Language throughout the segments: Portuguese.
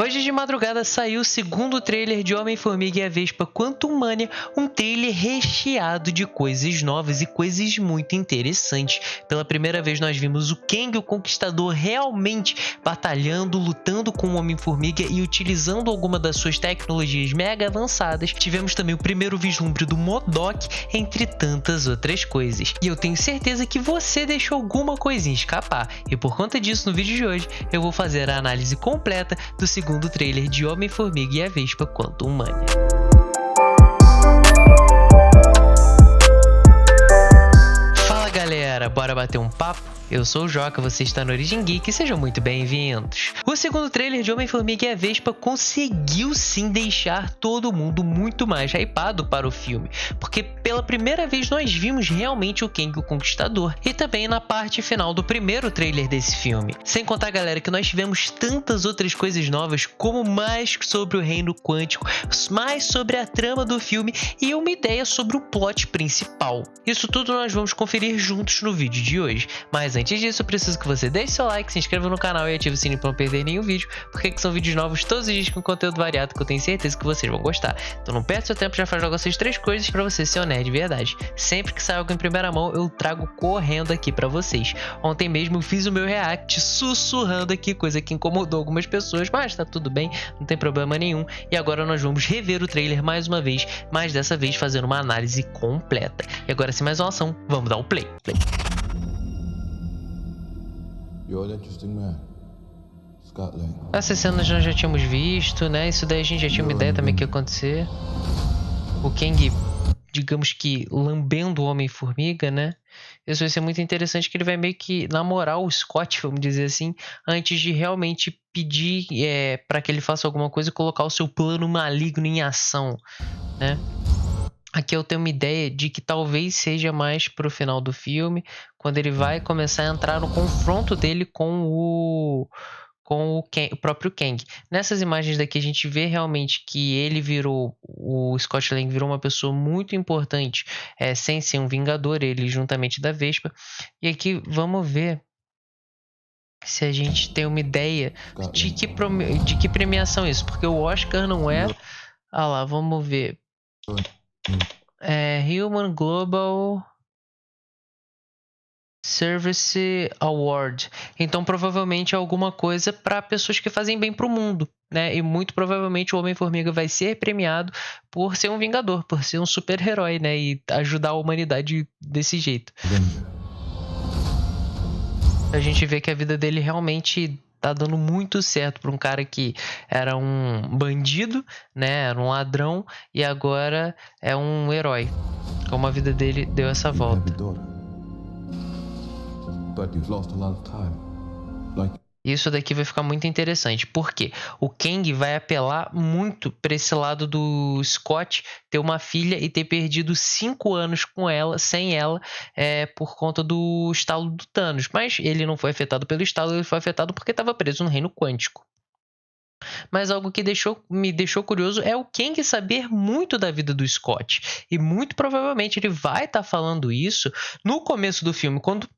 Hoje de madrugada saiu o segundo trailer de Homem-Formiga e a Vespa Quantumania, um trailer recheado de coisas novas e coisas muito interessantes. Pela primeira vez nós vimos o Kang, o Conquistador, realmente batalhando, lutando com o Homem-Formiga e utilizando alguma das suas tecnologias mega avançadas. Tivemos também o primeiro vislumbre do MODOK, entre tantas outras coisas. E eu tenho certeza que você deixou alguma coisinha escapar. E por conta disso, no vídeo de hoje, eu vou fazer a análise completa do segundo trailer de Homem-Formiga e a Vespa Quantumania. Fala galera, bora bater um papo? Eu sou o Joca, você está no Origem Geek e sejam muito bem-vindos. O segundo trailer de Homem-Formiga e a Vespa conseguiu sim deixar todo mundo muito mais hypado para o filme, porque pela primeira vez nós vimos realmente o Kang, o Conquistador, e também na parte final do primeiro trailer desse filme. Sem contar, galera, que nós tivemos tantas outras coisas novas, como mais sobre o reino quântico, mais sobre a trama do filme e uma ideia sobre o plot principal. Isso tudo nós vamos conferir juntos no vídeo de hoje, mas antes disso, eu preciso que você deixe seu like, se inscreva no canal e ative o sininho para não perder nenhum vídeo, porque são vídeos novos todos os dias com conteúdo variado que eu tenho certeza que vocês vão gostar. Então não perde seu tempo, já faz logo essas três coisas para você ser um nerd de verdade. Sempre que sai algo em primeira mão, eu trago correndo aqui para vocês. Ontem mesmo eu fiz o meu react sussurrando aqui, coisa que incomodou algumas pessoas, mas tá tudo bem, não tem problema nenhum. E agora nós vamos rever o trailer mais uma vez, mas dessa vez fazendo uma análise completa. E agora, sem mais enrolação, vamos dar o play. You're an interesting man, Scott Lang. Essas cenas nós já tínhamos visto, né? Isso daí a gente já tinha uma ideia também que ia acontecer. O Kang, digamos que lambendo o Homem-Formiga, né? Isso vai ser muito interessante, que ele vai meio que namorar o Scott, vamos dizer assim, antes de realmente pedir para que ele faça alguma coisa e colocar o seu plano maligno em ação, né? Aqui eu tenho uma ideia de que talvez seja mais pro final do filme, quando ele vai começar a entrar no confronto dele com o próprio Kang. Nessas imagens daqui a gente vê realmente que ele o Scott Lang virou uma pessoa muito importante, sem ser um vingador, ele juntamente da Vespa. E aqui vamos ver se a gente tem uma ideia de que premiação é isso, porque o Oscar não é... Ah lá, vamos ver... Human Global Service Award. Então provavelmente é alguma coisa para pessoas que fazem bem para o mundo, né? E muito provavelmente o Homem-Formiga vai ser premiado por ser um vingador, por ser um super-herói, né? E ajudar a humanidade desse jeito. A gente vê que a vida dele realmente tá dando muito certo para um cara que era um bandido, né? Era um ladrão e agora é um herói. Como a vida dele deu essa volta. Isso daqui vai ficar muito interessante, porque o Kang vai apelar muito para esse lado do Scott ter uma filha e ter perdido 5 anos com ela, sem ela, por conta do estalo do Thanos. Mas ele não foi afetado pelo estalo, ele foi afetado porque estava preso no reino quântico. Mas algo que me deixou curioso é o Kang saber muito da vida do Scott. E muito provavelmente ele vai estar falando isso no começo do filme, quando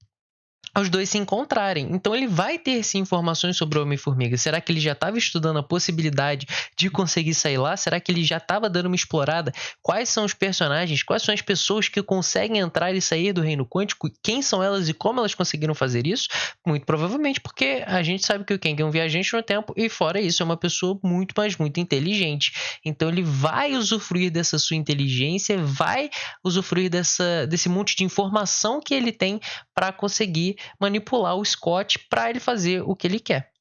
os dois se encontrarem. Então ele vai ter sim informações sobre o Homem-Formiga. Será que ele já estava estudando a possibilidade de conseguir sair lá? Será que ele já estava dando uma explorada? Quais são os personagens? Quais são as pessoas que conseguem entrar e sair do reino quântico? Quem são elas e como elas conseguiram fazer isso? Muito provavelmente porque a gente sabe que o Kang é um viajante no tempo e fora isso é uma pessoa muito, mas muito inteligente. Então ele vai usufruir dessa sua inteligência, vai usufruir desse monte de informação que ele tem para conseguir manipular o Scott para ele fazer o que ele quer.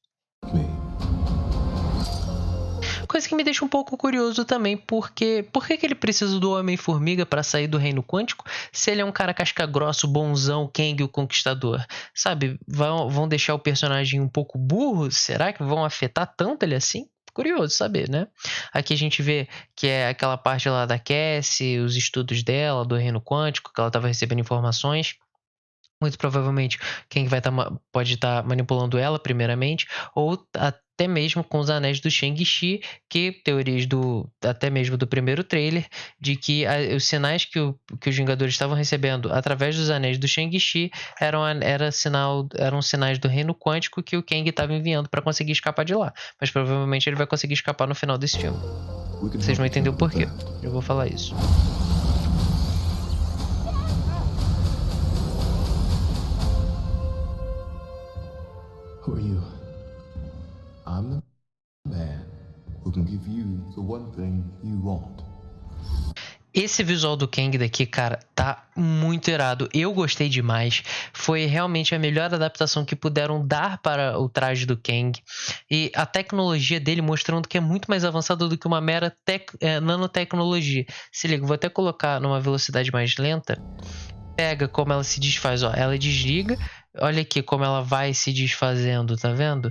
Coisa que me deixa um pouco curioso também, porque por que ele precisa do Homem-Formiga para sair do reino quântico se ele é um cara casca-grosso, bonzão, Kang, o Conquistador? Sabe, vão deixar o personagem um pouco burro? Será que vão afetar tanto ele assim? Curioso saber, né? Aqui a gente vê que é aquela parte lá da Cassie, os estudos dela, do reino quântico, que ela estava recebendo informações. Muito provavelmente quem pode estar manipulando ela primeiramente, ou até mesmo com os anéis do Shang-Chi, que teorias até mesmo do primeiro trailer, de que os sinais que os Vingadores estavam recebendo através dos anéis do Shang-Chi eram sinais do reino quântico que o Kang estava enviando para conseguir escapar de lá. Mas provavelmente ele vai conseguir escapar no final desse filme. Vocês vão entender o porquê. Eu vou falar isso. Who are you? I'm the man who can give you the one thing you want. Esse visual do Kang daqui, cara, tá muito irado. Eu gostei demais. Foi realmente a melhor adaptação que puderam dar para o traje do Kang. E a tecnologia dele mostrando que é muito mais avançada do que uma mera nanotecnologia. Se liga, vou até colocar numa velocidade mais lenta. Pega como ela se desfaz, ó. Ela desliga. Olha aqui como ela vai se desfazendo, tá vendo?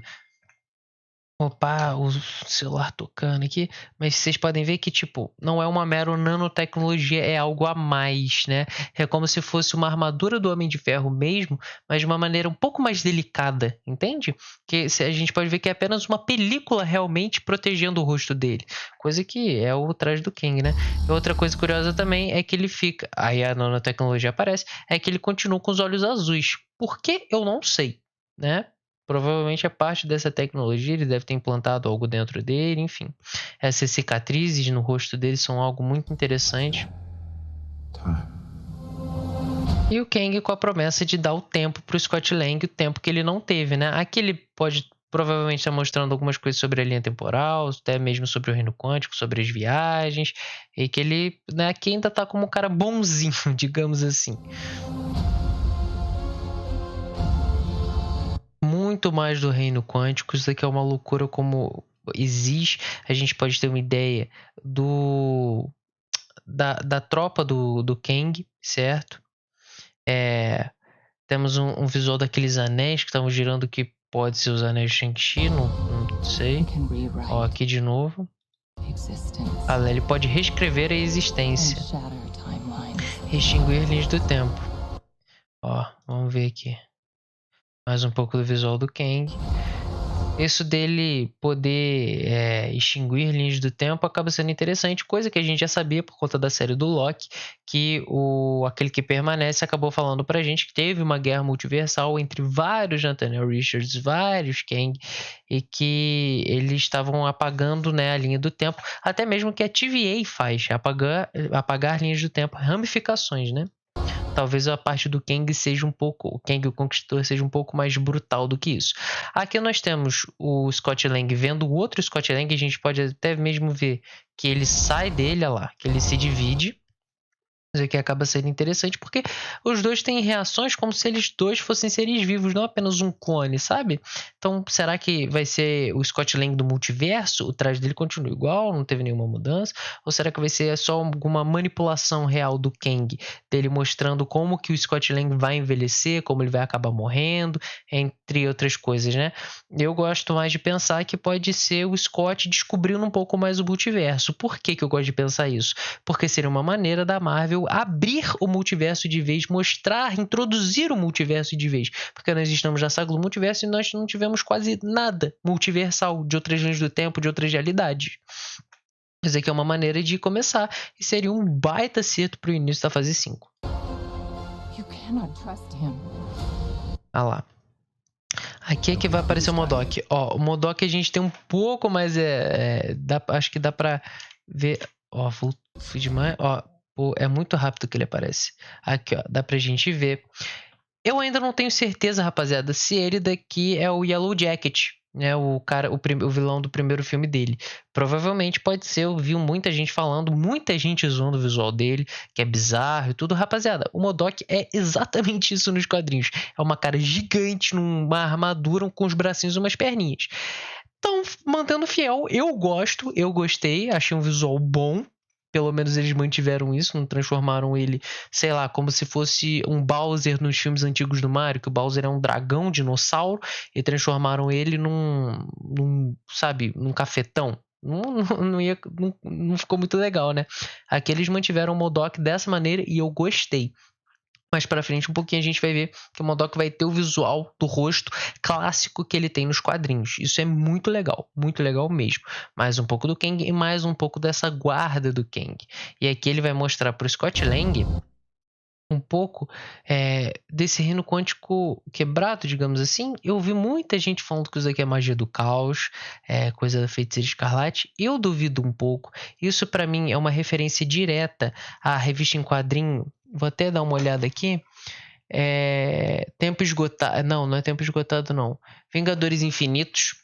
Opa, o celular tocando aqui, mas vocês podem ver que, tipo, não é uma mera nanotecnologia, é algo a mais, né? É como se fosse uma armadura do Homem de Ferro mesmo, mas de uma maneira um pouco mais delicada, entende? Que a gente pode ver que é apenas uma película realmente protegendo o rosto dele, coisa que é o traje do Kang, né? E outra coisa curiosa também é que ele fica, aí a nanotecnologia aparece, é que ele continua com os olhos azuis. Por que? Eu não sei, né? Provavelmente é parte dessa tecnologia, ele deve ter implantado algo dentro dele, enfim. Essas cicatrizes no rosto dele são algo muito interessante. E o Kang com a promessa de dar o tempo pro Scott Lang, o tempo que ele não teve, né? Aqui ele pode provavelmente estar mostrando algumas coisas sobre a linha temporal, até mesmo sobre o reino quântico, sobre as viagens, e que ele, né, aqui ainda tá como um cara bonzinho, digamos assim. Muito mais do reino quântico, isso aqui é uma loucura como existe. A gente pode ter uma ideia da tropa do Kang, certo? Temos um visual daqueles anéis que estavam girando, que pode ser os anéis de Shang-Chi, não sei. Ó, aqui de novo. Ele pode reescrever a existência, extinguir linhas do tempo. Ó, vamos ver aqui. Mais um pouco do visual do Kang. Isso dele poder extinguir linhas do tempo acaba sendo interessante, coisa que a gente já sabia por conta da série do Loki, que aquele que permanece acabou falando pra gente que teve uma guerra multiversal entre vários Nathaniel Richards, vários Kang, e que eles estavam apagando, né, a linha do tempo, até mesmo que a TVA faz, apagar linhas do tempo, ramificações, né? Talvez a parte do Kang o Kang o Conquistador seja um pouco mais brutal do que isso. Aqui nós temos o Scott Lang vendo o outro Scott Lang, a gente pode até mesmo ver que ele sai dele, olha lá, que ele se divide. Isso aqui acaba sendo interessante porque os dois têm reações como se eles dois fossem seres vivos, não apenas um clone, sabe? Então, será que vai ser o Scott Lang do multiverso? O traje dele continua igual, não teve nenhuma mudança? Ou será que vai ser só alguma manipulação real do Kang, dele mostrando como que o Scott Lang vai envelhecer, como ele vai acabar morrendo, entre outras coisas, né? Eu gosto mais de pensar que pode ser o Scott descobrindo um pouco mais o multiverso. Por que eu gosto de pensar isso? Porque seria uma maneira da Marvel abrir o multiverso de vez, introduzir o multiverso de vez, porque nós estamos na saga do multiverso e nós não tivemos quase nada multiversal de outras linhas do tempo, de outras realidades. Isso aqui é uma maneira de começar e seria um baita acerto pro início da fase 5. Ah lá. Aqui é que vai aparecer o MODOK. Ó, o MODOK a gente tem um pouco mais. Acho que dá pra ver. Ó, fui demais. Ó, pô, é muito rápido que ele aparece. Aqui, ó, dá pra gente ver. Eu ainda não tenho certeza, rapaziada, se ele daqui é o Yellow Jacket, né? O vilão do primeiro filme dele. Provavelmente pode ser. Eu vi muita gente falando, muita gente zoando o visual dele, que é bizarro e tudo. Rapaziada, o MODOK é exatamente isso nos quadrinhos. É uma cara gigante, numa armadura com os bracinhos e umas perninhas. Então, mantendo fiel, eu gostei, achei um visual bom. Pelo menos eles mantiveram isso, não transformaram ele, sei lá, como se fosse um Bowser nos filmes antigos do Mario, que o Bowser é um dragão, dinossauro, e transformaram ele num cafetão. Não ficou muito legal, né? Aqui eles mantiveram o MODOK dessa maneira e eu gostei. Mais pra frente um pouquinho a gente vai ver que o MODOK vai ter o visual do rosto clássico que ele tem nos quadrinhos. Isso é muito legal mesmo. Mais um pouco do Kang e mais um pouco dessa guarda do Kang. E aqui ele vai mostrar pro Scott Lang um pouco desse reino quântico quebrado, digamos assim. Eu vi muita gente falando que isso aqui é magia do caos, coisa da Feiticeira Escarlate. Eu duvido um pouco. Isso pra mim é uma referência direta à revista em quadrinho. Vou até dar uma olhada aqui. Tempo esgotado. Não é Tempo Esgotado, não. Vingadores Infinitos,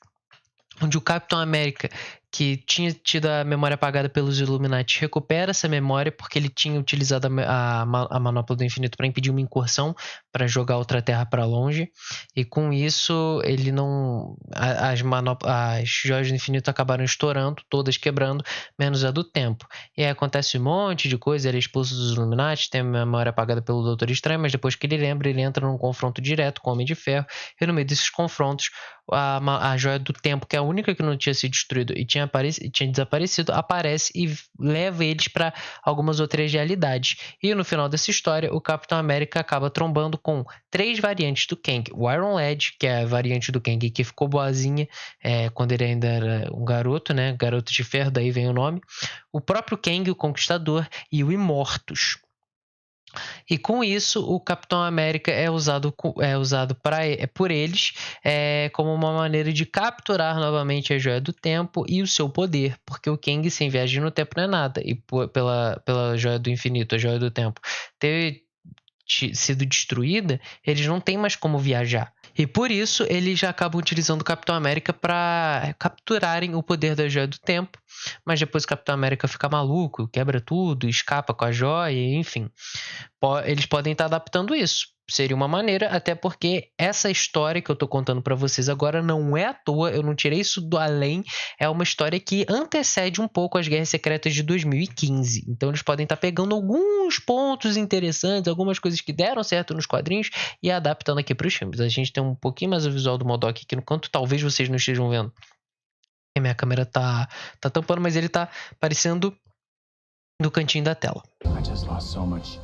onde o Capitão América, que tinha tido a memória apagada pelos Illuminati, recupera essa memória porque ele tinha utilizado a Manopla do Infinito para impedir uma incursão, para jogar outra Terra para longe, e com isso ele não... As joias do infinito acabaram estourando, todas quebrando, menos a do tempo. E aí acontece um monte de coisa, ele é expulso dos Illuminati, tem a memória apagada pelo Doutor Estranho, mas depois que ele lembra, ele entra num confronto direto com o Homem de Ferro, e no meio desses confrontos, a joia do tempo, que é a única que não tinha sido destruída e tinha desaparecido, aparece e leva eles para algumas outras realidades. E no final dessa história, o Capitão América acaba trombando com 3 variantes do Kang. O Iron Lad, que é a variante do Kang que ficou boazinha quando ele ainda era um garoto, né? Garoto de Ferro, daí vem o nome. O próprio Kang, o Conquistador, e o Imortus. E com isso, o Capitão América é usado por eles como uma maneira de capturar novamente a Joia do Tempo e o seu poder, porque o Kang sem viagem no tempo não é nada, e pela Joia do Infinito, a Joia do Tempo, ter sido destruída, eles não têm mais como viajar. E por isso eles já acabam utilizando o Capitão América para capturarem o poder da Joia do Tempo, mas depois o Capitão América fica maluco, quebra tudo, escapa com a joia, enfim. Eles podem estar adaptando isso. Seria uma maneira, até porque essa história que eu tô contando para vocês agora não é à toa, eu não tirei isso do além, é uma história que antecede um pouco as Guerras Secretas de 2015. Então eles podem estar pegando alguns pontos interessantes, algumas coisas que deram certo nos quadrinhos e adaptando aqui para os filmes. A gente tem um pouquinho mais o visual do MODOK aqui no canto, talvez vocês não estejam vendo. A minha câmera tá tampando, mas ele tá aparecendo no cantinho da tela. I just lost so much.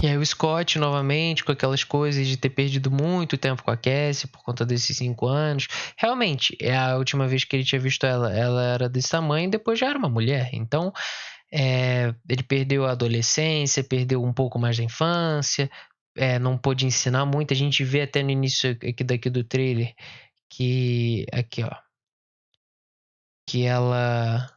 E aí o Scott, novamente, com aquelas coisas de ter perdido muito tempo com a Cassie por conta desses 5 anos. Realmente, a última vez que ele tinha visto ela era desse tamanho e depois já era uma mulher. Então, ele perdeu a adolescência, perdeu um pouco mais da infância, não pôde ensinar muito. A gente vê até no início daqui do trailer que... Aqui, ó. Que ela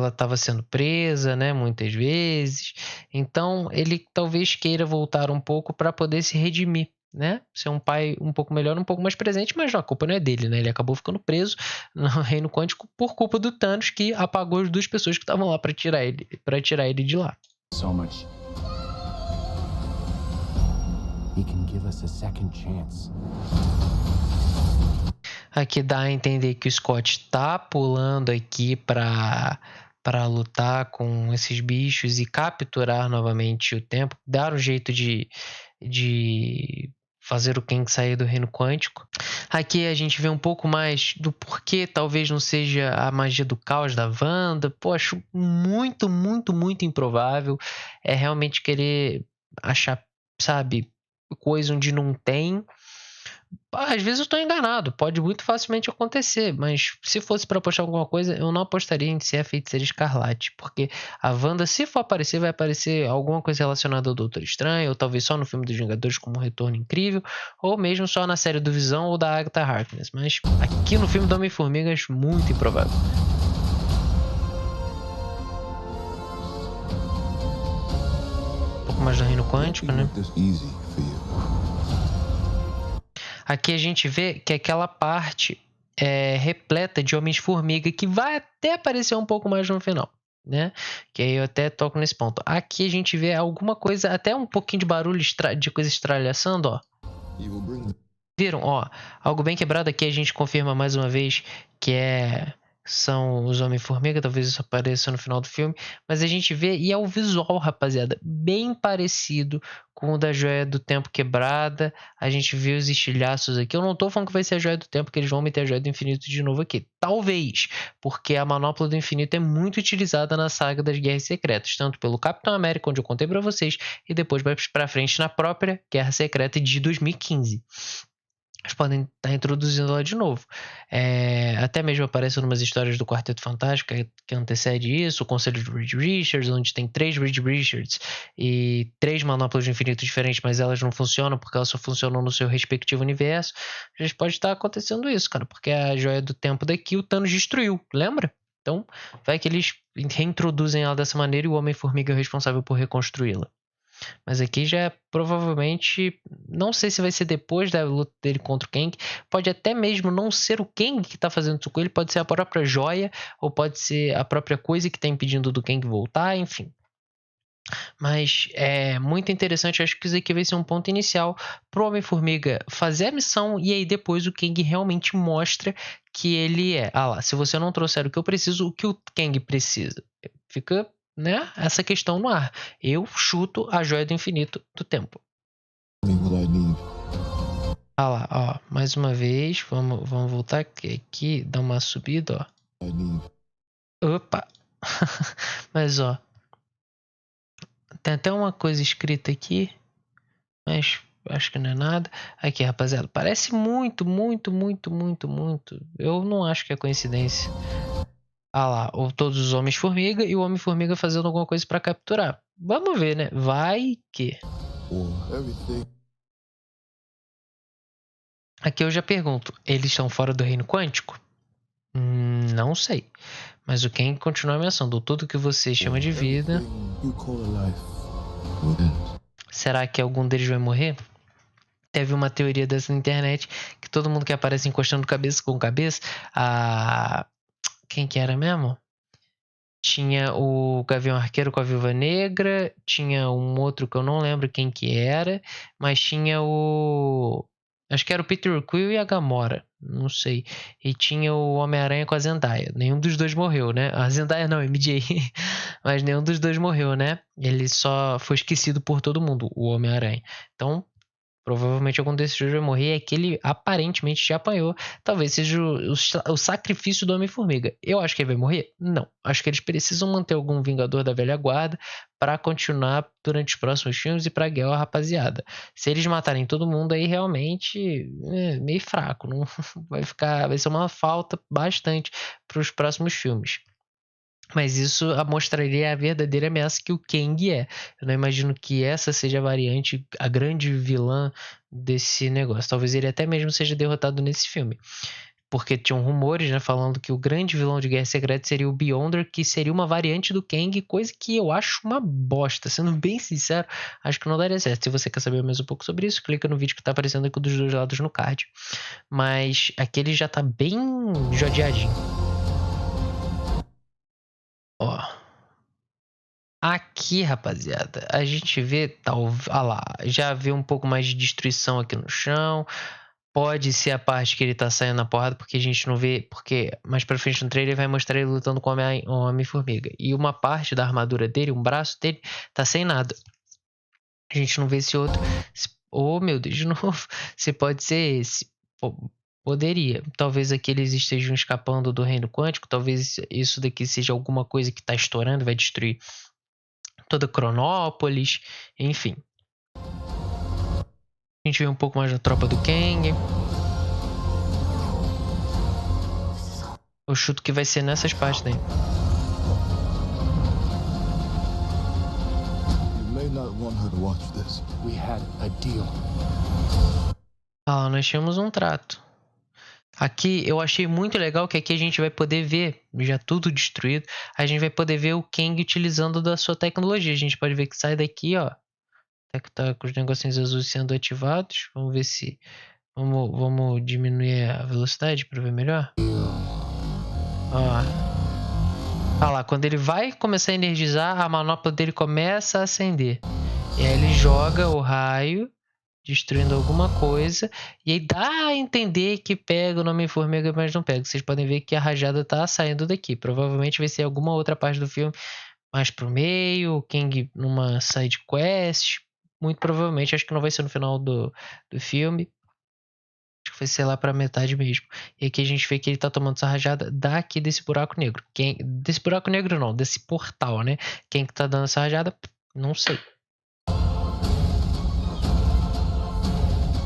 estava sendo presa, né, muitas vezes. Então, ele talvez queira voltar um pouco para poder se redimir, né? Ser um pai um pouco melhor, um pouco mais presente, mas a culpa não é dele, né? Ele acabou ficando preso no Reino Quântico por culpa do Thanos, que apagou as 2 pessoas que estavam lá para tirar ele de lá. So much. He can give us a second chance. Aqui dá a entender que o Scott tá pulando aqui para lutar com esses bichos e capturar novamente o tempo, dar um jeito de fazer o Kang sair do reino quântico. Aqui a gente vê um pouco mais do porquê talvez não seja a magia do caos da Wanda. Pô, acho muito, muito, muito improvável. É realmente querer achar, sabe, coisa onde não tem. Às vezes eu estou enganado, pode muito facilmente acontecer, mas se fosse para apostar alguma coisa, eu não apostaria em ser a Feiticeira Escarlate, porque a Wanda, se for aparecer, vai aparecer alguma coisa relacionada ao Doutor Estranho, ou talvez só no filme dos Vingadores como um retorno incrível, ou mesmo só na série do Visão ou da Agatha Harkness, mas aqui no filme do Homem-Formiga acho muito improvável. Um pouco mais do Reino Quântico, né? Aqui a gente vê que aquela parte é repleta de Homens-Formiga que vai até aparecer um pouco mais no final, né? Que aí eu até toco nesse ponto. Aqui a gente vê alguma coisa, até um pouquinho de barulho de coisa estralhaçando, ó. Viram? Ó, algo bem quebrado aqui a gente confirma mais uma vez que são os Homem-Formiga, talvez isso apareça no final do filme, mas a gente vê, e é o visual, rapaziada, bem parecido com o da Joia do Tempo quebrada. A gente vê os estilhaços aqui. Eu não tô falando que vai ser a Joia do Tempo, que eles vão meter a Joia do Infinito de novo aqui. Talvez, porque a Manopla do Infinito é muito utilizada na saga das Guerras Secretas, tanto pelo Capitão América, onde eu contei pra vocês, e depois mais pra frente na própria Guerra Secreta de 2015. Eles podem estar introduzindo lá de novo. Até mesmo aparece umas histórias do Quarteto Fantástico que antecede isso, o Conselho de Reed Richards, onde tem 3 Reed Richards e 3 manoplas de infinito diferentes, mas elas não funcionam porque elas só funcionam no seu respectivo universo. A gente pode estar acontecendo isso, cara, porque a Joia do Tempo daqui o Thanos destruiu, lembra? Então, vai que eles reintroduzem ela dessa maneira e o Homem-Formiga é o responsável por reconstruí-la. Mas aqui já provavelmente, não sei se vai ser depois da luta dele contra o Kang, pode até mesmo não ser o Kang que tá fazendo isso com ele, pode ser a própria joia, ou pode ser a própria coisa que tá impedindo do Kang voltar, enfim. Mas é muito interessante, acho que isso aqui vai ser um ponto inicial pro Homem-Formiga fazer a missão e aí depois o Kang realmente mostra que ele é. Ah lá, se você não trouxer o que eu preciso, o que o Kang precisa? Fica, né, essa questão no ar. Eu chuto a Joia do Infinito do Tempo. Ah lá, ó, mais uma vez, vamos voltar aqui, dar uma subida, ó. Opa! Mas, ó, tem até uma coisa escrita aqui, mas acho que não é nada. Aqui, rapaziada, parece muito. Eu não acho que é coincidência. Ah lá, todos os Homens-Formiga e o Homem-Formiga fazendo alguma coisa pra capturar. Vamos ver, né? Vai que... Aqui eu já pergunto, eles estão fora do reino quântico? Não sei. Mas o Kang continua ameaçando tudo que você chama de vida. Será que algum deles vai morrer? Teve uma teoria dessa na internet que todo mundo que aparece encostando cabeça com cabeça, quem que era mesmo? Tinha o Gavião Arqueiro com a Viúva Negra, tinha um outro que eu não lembro quem que era, mas tinha acho que era o Peter Quill e a Gamora, não sei. E tinha o Homem-Aranha com a Zendaya. Nenhum dos dois morreu, né? A Zendaya não, MJ. Mas nenhum dos dois morreu, né? Ele só foi esquecido por todo mundo, o Homem-Aranha. Então, provavelmente algum desses dois vai morrer. É que ele aparentemente já apanhou. Talvez seja o sacrifício do Homem-Formiga. Eu acho que ele vai morrer? Não. Acho que eles precisam manter algum Vingador da velha guarda para continuar durante os próximos filmes e pra guerra, rapaziada. Se eles matarem todo mundo aí, realmente é meio fraco. Não vai ser uma falta bastante para os próximos filmes. Mas isso mostraria a verdadeira ameaça que o Kang é. Eu não imagino que essa seja a variante, a grande vilã desse negócio. Talvez ele até mesmo seja derrotado nesse filme. Porque tinham rumores, né, falando que o grande vilão de Guerra Secreta seria o Beyonder, que seria uma variante do Kang, coisa que eu acho uma bosta. Sendo bem sincero, acho que não daria certo. Se você quer saber mais um pouco sobre isso, clica no vídeo que tá aparecendo aqui dos dois lados no card. Mas aquele já tá bem judiadinho. Ó. Aqui, rapaziada, a gente vê, lá, já vê um pouco mais de destruição aqui no chão. Pode ser a parte que ele tá saindo na porrada, porque a gente não vê, porque mais pra frente no trailer vai mostrar ele lutando com o Homem-Formiga. E uma parte da armadura dele, um braço dele, tá sem nada. A gente não vê esse outro. Oh, meu Deus, de novo. Se pode ser esse. Poderia. Talvez aqui eles estejam escapando do reino quântico. Talvez isso daqui seja alguma coisa que tá estourando, vai destruir toda Cronópolis, enfim. A gente vê um pouco mais da tropa do Kang. Eu chuto que vai ser nessas partes daí. Ah, nós tínhamos um trato. Aqui eu achei muito legal que aqui a gente vai poder ver, já tudo destruído, a gente vai poder ver o Kang utilizando da sua tecnologia. A gente pode ver que sai daqui, ó. Tá com os negocinhos azuis sendo ativados. Vamos ver se... Vamos diminuir a velocidade para ver melhor. Ó. Ah lá, quando ele vai começar a energizar, a manopla dele começa a acender. E aí ele joga o raio, destruindo alguma coisa. E aí dá a entender que pega o Homem-Formiga, mas não pega. Vocês podem ver que a rajada tá saindo daqui. Provavelmente vai ser alguma outra parte do filme mais pro meio. O Kang numa side quest. muito provavelmente, acho que não vai ser no final do filme. Acho que vai ser lá pra metade mesmo. E aqui a gente vê que ele tá tomando essa rajada daqui desse buraco negro. Desse buraco negro não, desse portal, né? Quem que tá dando essa rajada? Não sei.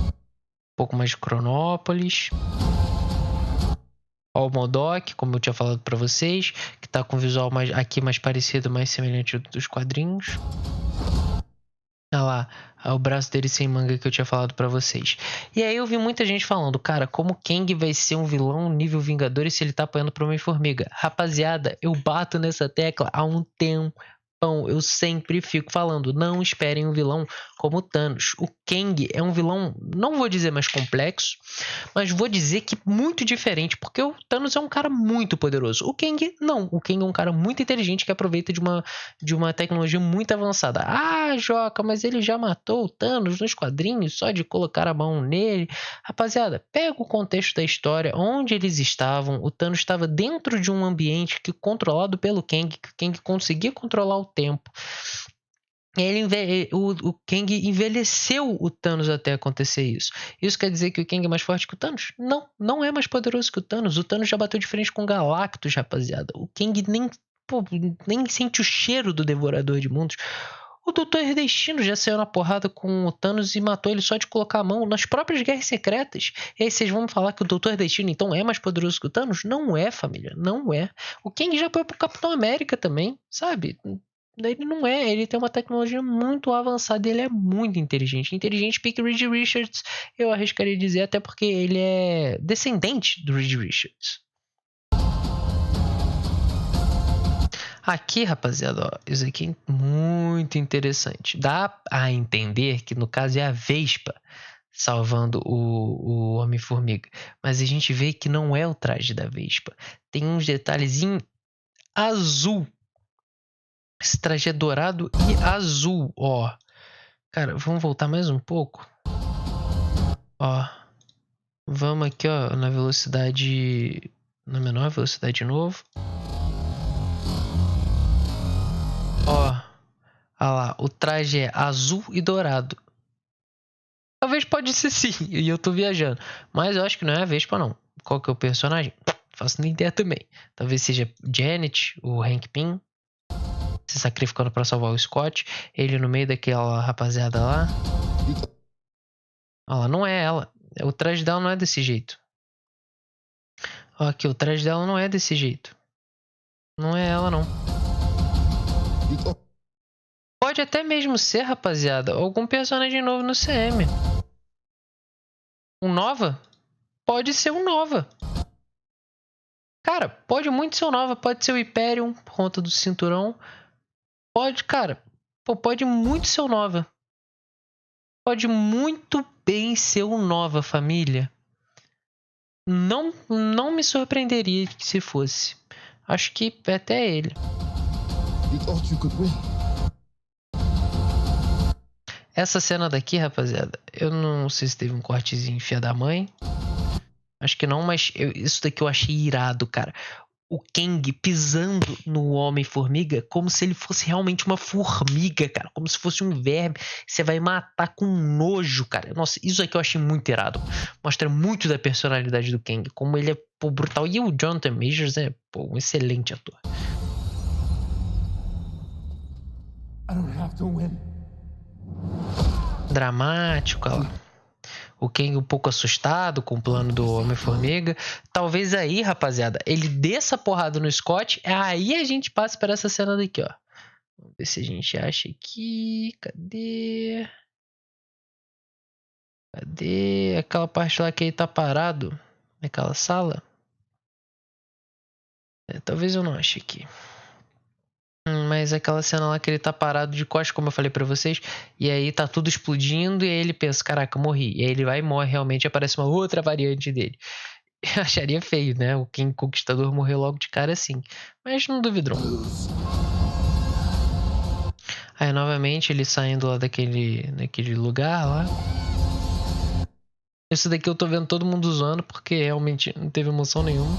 Um pouco mais de Cronópolis. Ó, o MODOK, como eu tinha falado pra vocês, que tá com o visual aqui mais parecido, mais semelhante dos quadrinhos. Olha lá, o braço dele sem manga que eu tinha falado pra vocês. E aí eu vi muita gente falando, cara, como Kang vai ser um vilão nível Vingadores se ele tá apanhando pro Homem-Formiga? Rapaziada, eu bato nessa tecla há um tempão. Eu sempre fico falando, não esperem um vilão como Thanos. O Kang é um vilão, não vou dizer mais complexo, mas vou dizer que muito diferente, porque o Thanos é um cara muito poderoso. O Kang não, o Kang é um cara muito inteligente que aproveita de uma tecnologia muito avançada. Ah, Joca, mas ele já matou o Thanos nos quadrinhos só de colocar a mão nele. Rapaziada, pega o contexto da história, onde eles estavam. O Thanos estava dentro de um ambiente controlado pelo Kang, que o Kang conseguia controlar o tempo. O Kang envelheceu o Thanos até acontecer isso. Isso quer dizer que o Kang é mais forte que o Thanos? Não, não é mais poderoso que o Thanos. O Thanos já bateu de frente com Galactus, rapaziada. O Kang nem sente o cheiro do Devorador de Mundos. O Doutor Destino já saiu na porrada com o Thanos e matou ele só de colocar a mão nas próprias Guerras Secretas. E aí vocês vão me falar que o Doutor Destino então é mais poderoso que o Thanos? Não é, família, não é. O Kang já foi pro Capitão América também, sabe? Ele não é, ele tem uma tecnologia muito avançada e ele é muito inteligente. Inteligente pique Reed Richards, eu arriscaria dizer, até porque ele é descendente do Reed Richards. Aqui, rapaziada, ó, isso aqui é muito interessante. Dá a entender que no caso é a Vespa salvando o Homem-Formiga. Mas a gente vê que não é o traje da Vespa. Tem uns detalhes em azul. Esse traje é dourado e azul, ó. Cara, vamos voltar mais um pouco. Ó. Vamos aqui, ó, na velocidade... Na menor velocidade de novo. Ó. Olha lá, o traje é azul e dourado. Talvez pode ser sim, e eu tô viajando. Mas eu acho que não é a Vespa, não. Qual que é o personagem? Faço nem ideia também. Talvez seja Janet, o Hank Pym. Se sacrificando pra salvar o Scott. Ele no meio daquela rapaziada lá. Olha lá, não é ela. O traje dela não é desse jeito. Olha aqui, o traje dela não é desse jeito. Não é ela, não. Pode até mesmo ser, rapaziada, algum personagem novo no CM. Um Nova? Pode ser um Nova. Cara, pode muito ser um Nova. Pode ser o Hyperion, por conta do cinturão. Pode, cara. Pode muito ser um Nova. Pode muito bem ser um Nova, família. Não me surpreenderia se fosse. Acho que é até ele. Essa cena daqui, rapaziada, eu não sei se teve um cortezinho filha da mãe. Acho que não, mas isso daqui eu achei irado, cara. O Kang pisando no Homem-Formiga como se ele fosse realmente uma formiga, cara. Como se fosse um verme. Você vai matar com nojo, cara. Nossa, isso aqui eu achei muito irado. Mostra muito da personalidade do Kang. Como ele é, pô, brutal. E o Jonathan Majors é, pô, um excelente ator. Dramático, olha lá. O Kang um pouco assustado com o plano do Homem-Formiga. Talvez aí, rapaziada, ele desça a porrada no Scott. Aí a gente passa para essa cena daqui, ó. Vamos ver se a gente acha aqui. Cadê? Cadê aquela parte lá que ele tá parado? Naquela sala? Talvez eu não ache aqui. Mas aquela cena lá que ele tá parado de costas, como eu falei pra vocês, e aí tá tudo explodindo, e aí ele pensa, caraca, morri. E aí ele vai e morre, realmente aparece uma outra variante dele. Eu acharia feio, né? O King Conquistador morrer logo de cara assim. Mas não duvido. Aí novamente ele saindo lá daquele lugar lá. Isso daqui eu tô vendo todo mundo zoando, porque realmente não teve emoção nenhuma.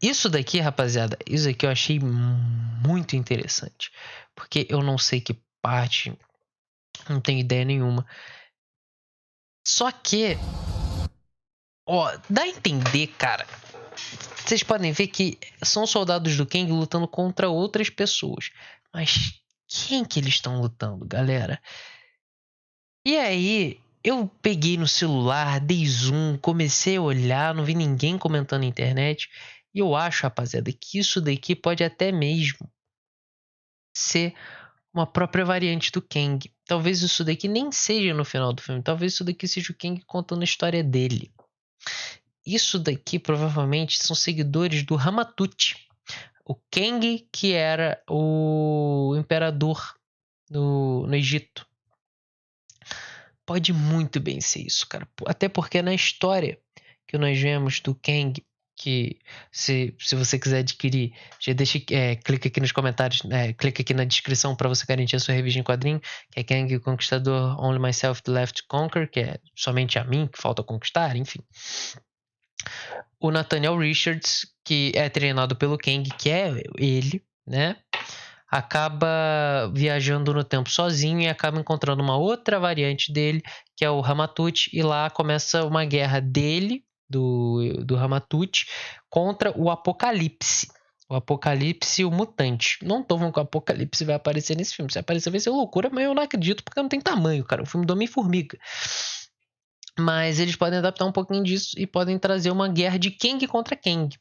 Isso daqui, rapaziada, isso aqui eu achei muito interessante. Porque eu não sei que parte, não tenho ideia nenhuma. Só que, ó, dá a entender, cara. Vocês podem ver que são soldados do Kang lutando contra outras pessoas. Mas quem que eles estão lutando, galera? E aí, eu peguei no celular, dei zoom, comecei a olhar, não vi ninguém comentando na internet. E eu acho, rapaziada, que isso daqui pode até mesmo ser uma própria variante do Kang. Talvez isso daqui nem seja no final do filme. Talvez isso daqui seja o Kang contando a história dele. Isso daqui provavelmente são seguidores do Ramatut. O Kang que era o imperador no Egito. Pode muito bem ser isso, cara. Até porque na história que nós vemos do Kang, que se você quiser adquirir, já deixa, clica aqui nos comentários, clica aqui na descrição para você garantir a sua revista em quadrinho, que é Kang o Conquistador, Only Myself Left to Conquer, que é somente a mim que falta conquistar, enfim. O Nathaniel Richards, que é treinado pelo Kang, que é ele, né? Acaba viajando no tempo sozinho e acaba encontrando uma outra variante dele, que é o Ramatut, e lá começa uma guerra dele, do Ramatut, contra o Apocalipse. O Apocalipse e o Mutante. Não tô falando que o Apocalipse vai aparecer nesse filme. Se aparecer vai ser loucura, mas eu não acredito porque não tem tamanho, cara. O filme do Homem-Formiga. Mas eles podem adaptar um pouquinho disso e podem trazer uma guerra de Kang contra Kang.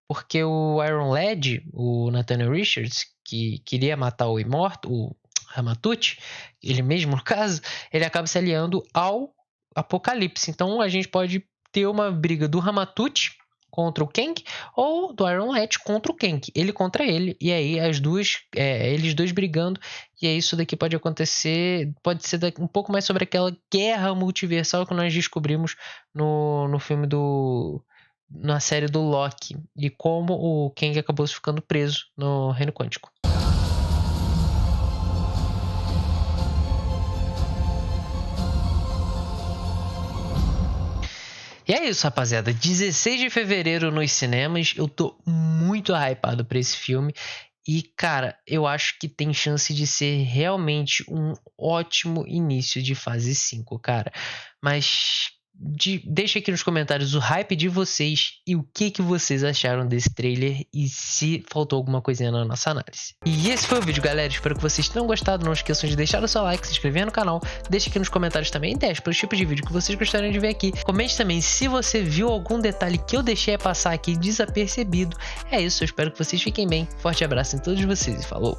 Porque o Iron Lad, o Nathaniel Richards, que queria matar o Ramatut, ele mesmo no caso, ele acaba se aliando ao Apocalipse. Então a gente pode ter uma briga do Ramatut contra o Kang ou do Iron Lad contra o Kang, ele contra ele, e aí eles dois brigando, e aí isso daqui pode acontecer, pode ser um pouco mais sobre aquela guerra multiversal que nós descobrimos no filme na série do Loki, e como o Kang acabou ficando preso no Reino Quântico. E é isso, rapaziada. 16 de fevereiro nos cinemas. Eu tô muito hypado pra esse filme. E, cara, eu acho que tem chance de ser realmente um ótimo início de fase 5, cara. Mas deixa aqui nos comentários o hype de vocês e o que vocês acharam desse trailer e se faltou alguma coisinha na nossa análise. E esse foi o vídeo, galera. Espero que vocês tenham gostado. Não esqueçam de deixar o seu like, se inscrever no canal. Deixa aqui nos comentários também ideias para os tipos de vídeo que vocês gostariam de ver aqui. Comente também se você viu algum detalhe que eu deixei passar aqui desapercebido. É isso, eu espero que vocês fiquem bem. Forte abraço em todos vocês e falou!